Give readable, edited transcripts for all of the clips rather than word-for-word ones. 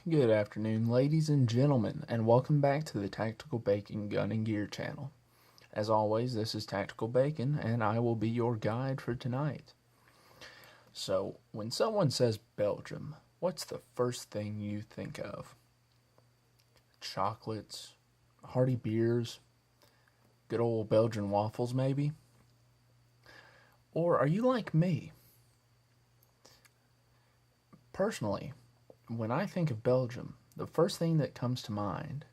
Good afternoon, ladies and gentlemen, and welcome back to the Tactical Bacon Gun and Gear channel. As always, this is Tactical Bacon, and I will be your guide for tonight. So, when someone says Belgium, what's the first thing you think of? Chocolates, hearty beers, good old Belgian waffles, maybe? Or are you like me? Personally, when I think of Belgium, the first thing that comes to mind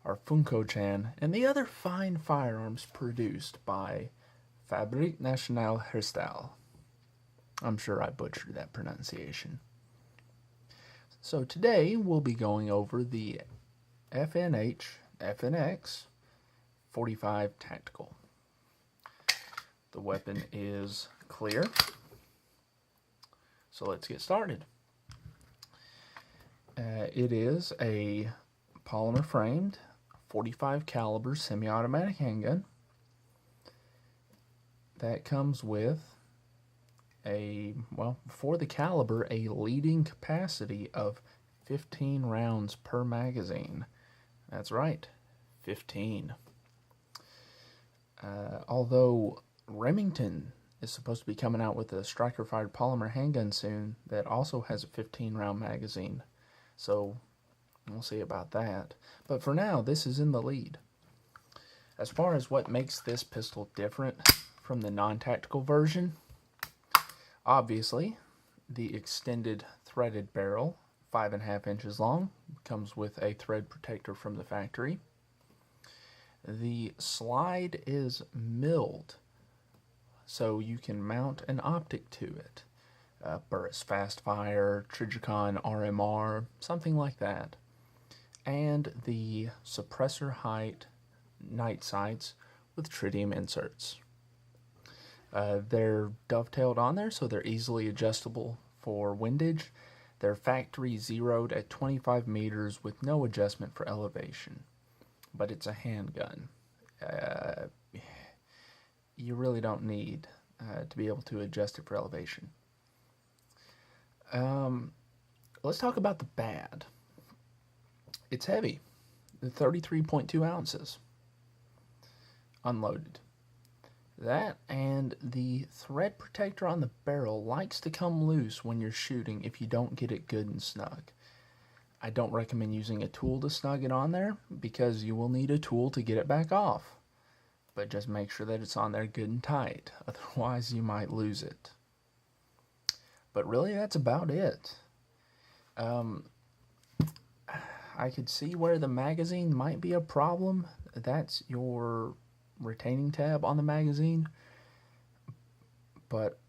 are Funko-chan and the other fine firearms produced by Fabrique Nationale Herstal. I'm sure I butchered that pronunciation. So today we'll be going over the FNX-45 Tactical. The weapon is clear, so let's get started. It is a polymer framed 45 caliber semi-automatic handgun that comes with for the caliber, a leading capacity of 15 rounds per magazine. That's right, 15. Although Remington is supposed to be coming out with a striker-fired polymer handgun soon that also has a 15 round magazine. So we'll see about that. But for now, this is in the lead. As far as what makes this pistol different from the non-tactical version, obviously, the extended threaded barrel, 5.5 inches long, comes with a thread protector from the factory. The slide is milled, so you can mount an optic to it. Burris Fast Fire, Trijicon RMR, something like that. And the suppressor height night sights with tritium inserts. They're dovetailed on there, so they're easily adjustable for windage. They're factory zeroed at 25 meters with no adjustment for elevation. But it's a handgun. You really don't need to be able to adjust it for elevation. Let's talk about the bad. It's heavy, 33.2 ounces, unloaded. That and the thread protector on the barrel likes to come loose when you're shooting if you don't get it good and snug. I don't recommend using a tool to snug it on there because you will need a tool to get it back off. But just make sure that it's on there good and tight, otherwise you might lose it. But really, that's about it. I could see where the magazine might be a problem. That's your retaining tab on the magazine. But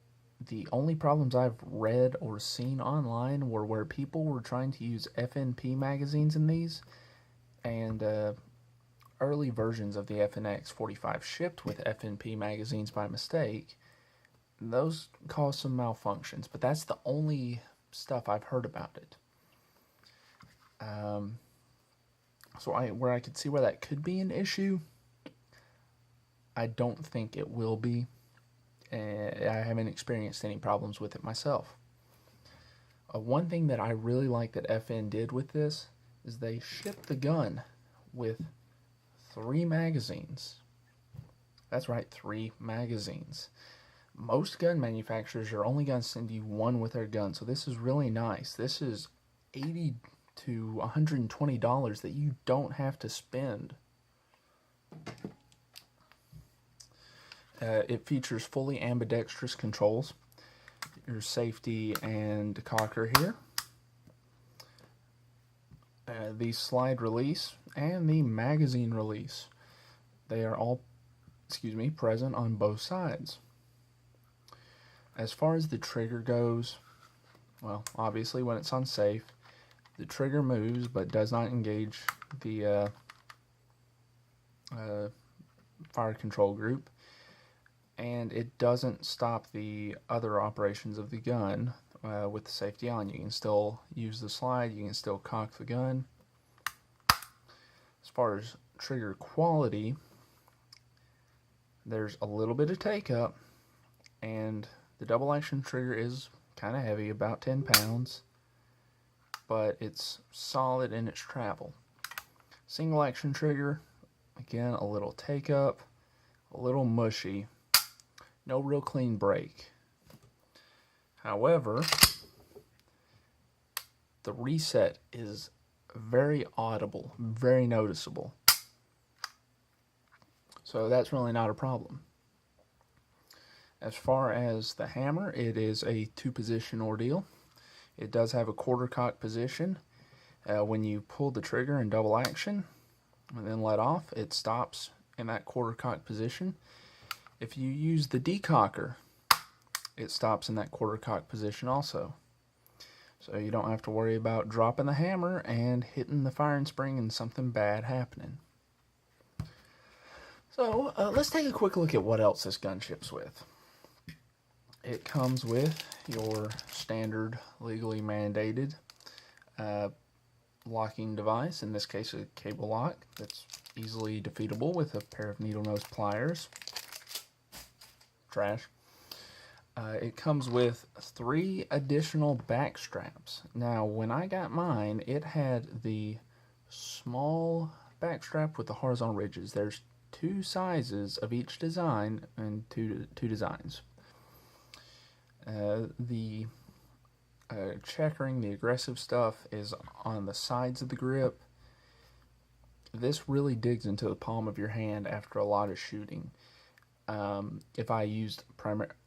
the only problems I've read or seen online were where people were trying to use FNP magazines in these, and early versions of the FNX-45 shipped with FNP magazines by mistake. Those cause some malfunctions, but that's the only stuff I've heard about it. Where I could see where that could be an issue, I don't think it will be. I haven't experienced any problems with it myself. One thing that I really like that FN did with this is they shipped the gun with 3 magazines. That's right, 3 magazines. Most gun manufacturers are only going to send you 1 with their gun, so this is really nice. This is $80 to $120 that you don't have to spend. It features fully ambidextrous controls. Your safety and cocker here. The slide release and the magazine release. They are all, present on both sides. As far as the trigger goes, well, obviously when it's on safe, the trigger moves but does not engage the fire control group, and it doesn't stop the other operations of the gun with the safety on. You can still use the slide, you can still cock the gun. As far as trigger quality, there's a little bit of take up, and the double action trigger is kind of heavy, about 10 pounds. but it's solid in its travel. Single action trigger, again, a little take up, a little mushy, no real clean break. However, the reset is very audible, very noticeable. So that's really not a problem. As far as the hammer, it is a 2-position ordeal. It does have a quarter cock position. When you pull the trigger in double action and then let off, it stops in that quarter cock position. If you use the decocker, it stops in that quarter cock position also. So you don't have to worry about dropping the hammer and hitting the firing spring and something bad happening. So let's take a quick look at what else this gun ships with. It comes with your standard legally mandated locking device, in this case a cable lock that's easily defeatable with a pair of needle nose pliers. Trash. It comes with 3 additional back straps. Now when I got mine, it had the small back strap with the horizontal ridges. There's 2 sizes of each design and two designs. The checkering, the aggressive stuff, is on the sides of the grip. This really digs into the palm of your hand after a lot of shooting. If I used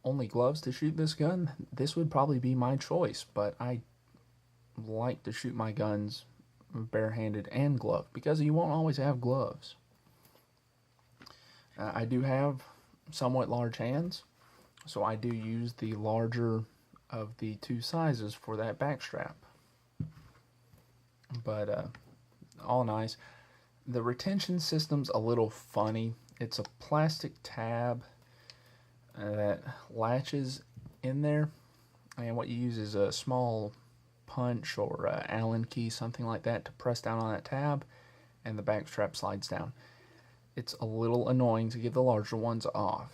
only gloves to shoot this gun, this would probably be my choice, but I like to shoot my guns barehanded and gloved because you won't always have gloves. I do have somewhat large hands, so I do use the larger of the 2 sizes for that back strap. But all nice. The retention system's a little funny. It's a plastic tab that latches in there, and what you use is a small punch or Allen key, something like that, to press down on that tab, and the back strap slides down. It's a little annoying to get the larger ones off,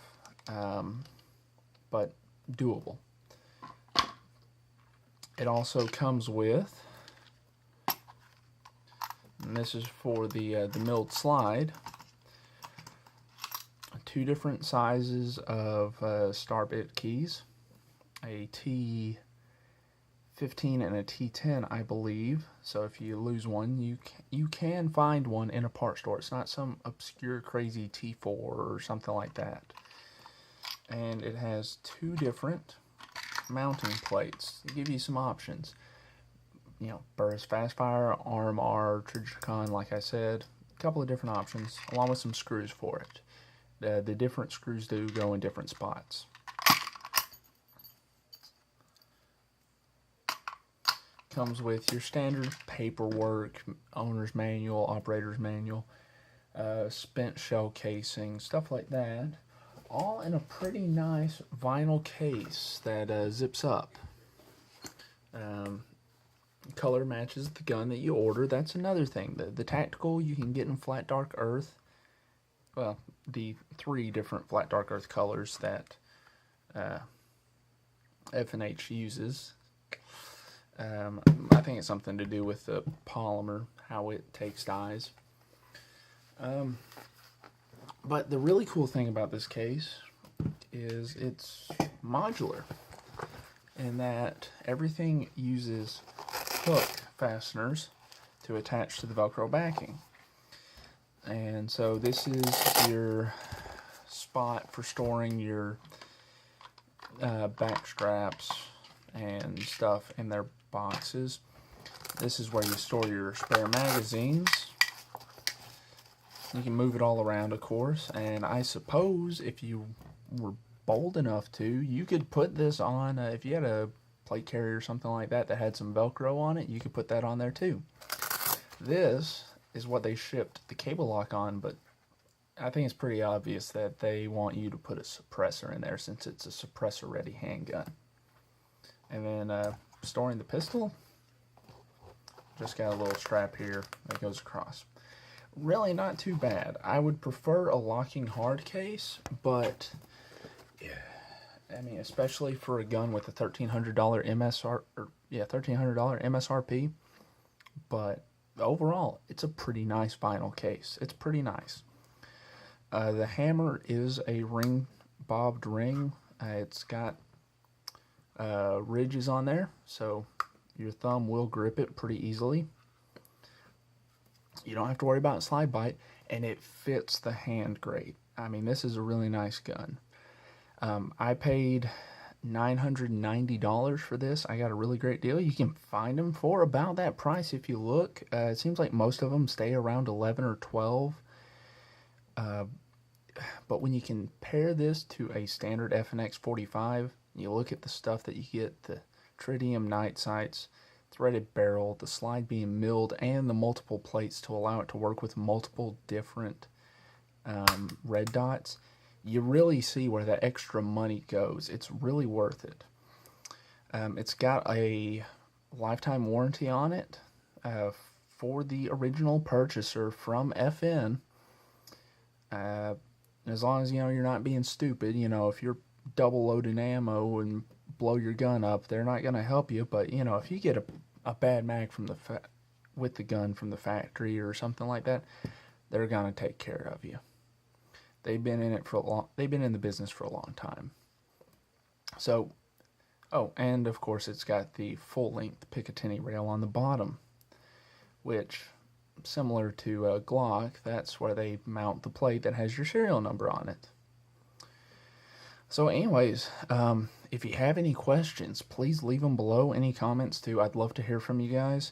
but doable. It also comes with, and this is for the milled slide, 2 different sizes of star bit keys, a T15 and a T10, I believe. So if you lose one, you can find one in a part store. It's not some obscure crazy T4 or something like that. And it has 2 different mounting plates to give you some options. You know, burst, fast fire, arm R, Trijicon, like I said, a couple of different options, along with some screws for it. The different screws do go in different spots. Comes with your standard paperwork, owner's manual, operator's manual, spent shell casing, stuff like that. All in a pretty nice vinyl case that zips up. Color matches the gun that you order. That's another thing. The tactical you can get in flat dark earth. Well, the 3 different flat dark earth colors that FNH uses. I think it's something to do with the polymer, how it takes dyes. But the really cool thing about this case is it's modular, in that everything uses hook fasteners to attach to the Velcro backing. And so this is your spot for storing your back straps and stuff in their boxes. This is where you store your spare magazines. You can move it all around, of course, and I suppose if you were bold enough to, you could put this on, if you had a plate carrier or something like that that had some Velcro on it, you could put that on there too. This is what they shipped the cable lock on, but I think it's pretty obvious that they want you to put a suppressor in there since it's a suppressor-ready handgun. And then storing the pistol, just got a little strap here that goes across. Really not too bad. I would prefer a locking hard case, but I mean, especially for a gun with a $1,300 MSRP, but overall, it's a pretty nice vinyl case. It's pretty nice. The hammer is a bobbed ring. It's got ridges on there, so your thumb will grip it pretty easily. You don't have to worry about slide bite, and it fits the hand great. I mean, this is a really nice gun. I paid $990 for this. I got a really great deal. You can find them for about that price if you look. It seems like most of them stay around 11 or 12. But when you compare this to a standard FNX-45, you look at the stuff that you get, the tritium night sights, threaded barrel, the slide being milled, and the multiple plates to allow it to work with multiple different red dots, you really see where that extra money goes. It's really worth it. It's got a lifetime warranty on it for the original purchaser from FN. As long as, you're not being stupid, if you're double loading ammo and blow your gun up, they're not going to help you. But, if you get a bad mag from with the gun from the factory or something like that, they're going to take care of you. They've been in the business for a long time. So, and of course it's got the full-length Picatinny rail on the bottom, which, similar to a Glock, that's where they mount the plate that has your serial number on it. So anyways, if you have any questions, please leave them below. Any comments too. I'd love to hear from you guys.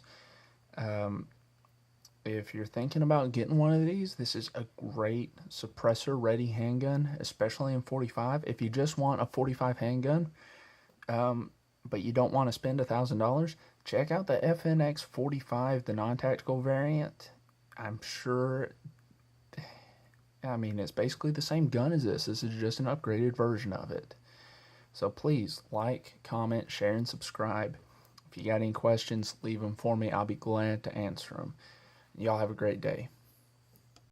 If you're thinking about getting one of these, this is a great suppressor-ready handgun, especially in 45. If you just want a 45 handgun, but you don't want to spend $1,000, check out the FNX-45, the non-tactical variant. It's basically the same gun as this. This is just an upgraded version of it. So please like, comment, share, and subscribe. If you got any questions, leave them for me. I'll be glad to answer them. Y'all have a great day.